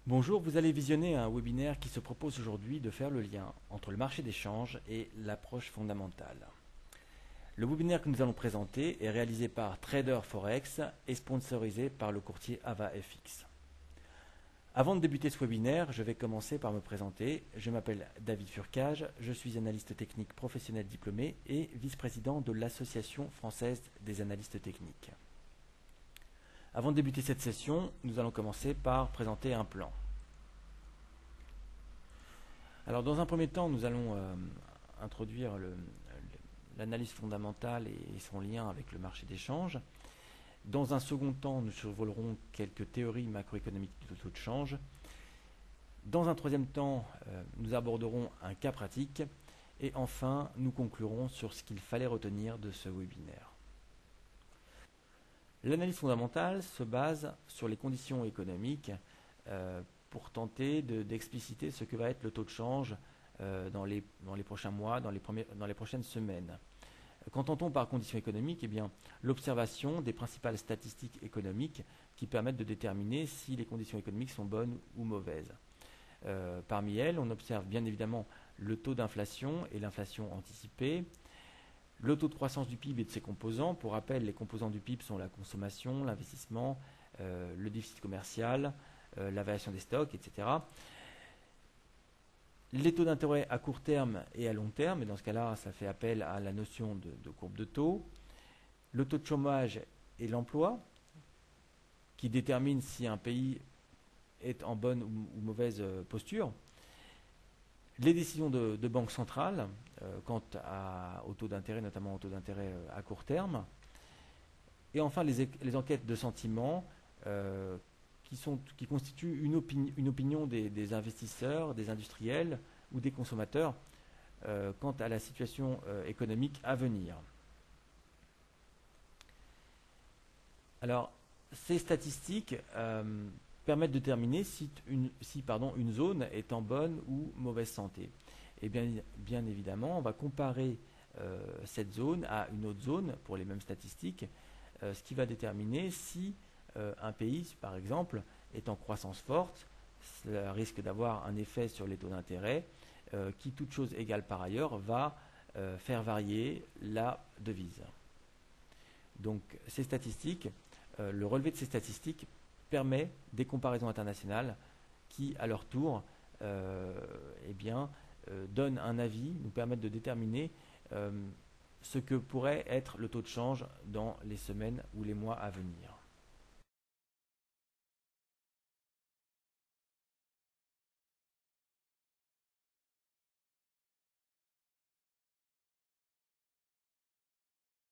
Bonjour, vous allez visionner un webinaire qui se propose aujourd'hui de faire le lien entre le marché des changes et l'approche fondamentale. Le webinaire que nous allons présenter est réalisé par Trader Forex et sponsorisé par le courtier AvaFX. Avant de débuter ce webinaire, je vais commencer par me présenter. Je m'appelle David Furcage, je suis analyste technique professionnel diplômé et vice-président de l'Association française des analystes techniques. Avant de débuter cette session, nous allons commencer par présenter un plan. Alors dans un premier temps, nous allons introduire l'analyse fondamentale et son lien avec le marché des changes. Dans un second temps, nous survolerons quelques théories macroéconomiques du taux de change. Dans un troisième temps, nous aborderons un cas pratique. Et enfin, nous conclurons sur ce qu'il fallait retenir de ce webinaire. L'analyse fondamentale se base sur les conditions économiques pour tenter d'expliciter ce que va être le taux de change dans les prochains mois, dans les prochaines semaines. Qu'entend-on par conditions économiques? Eh bien, l'observation des principales statistiques économiques qui permettent de déterminer si les conditions économiques sont bonnes ou mauvaises. Parmi elles, on observe bien évidemment le taux d'inflation et l'inflation anticipée, le taux de croissance du PIB et de ses composants. Pour rappel, les composants du PIB sont la consommation, l'investissement, le déficit commercial, la variation des stocks, etc. Les taux d'intérêt à court terme et à long terme, et dans ce cas-là, ça fait appel à la notion de courbe de taux. Le taux de chômage et l'emploi, qui détermine si un pays est en bonne ou mauvaise posture. Les décisions de banque centrale quant au taux d'intérêt, notamment au taux d'intérêt à court terme. Et enfin, les enquêtes de sentiment qui constituent une opinion des investisseurs, des industriels ou des consommateurs quant à la situation économique à venir. Alors, ces statistiques permettent de déterminer si une zone est en bonne ou mauvaise santé. Et bien évidemment, on va comparer cette zone à une autre zone pour les mêmes statistiques, ce qui va déterminer si un pays, par exemple, est en croissance forte. Cela risque d'avoir un effet sur les taux d'intérêt qui, toute chose égale par ailleurs, va faire varier la devise. Donc ces statistiques, le relevé de ces statistiques permet des comparaisons internationales qui, à leur tour, donnent un avis, nous permettent de déterminer ce que pourrait être le taux de change dans les semaines ou les mois à venir.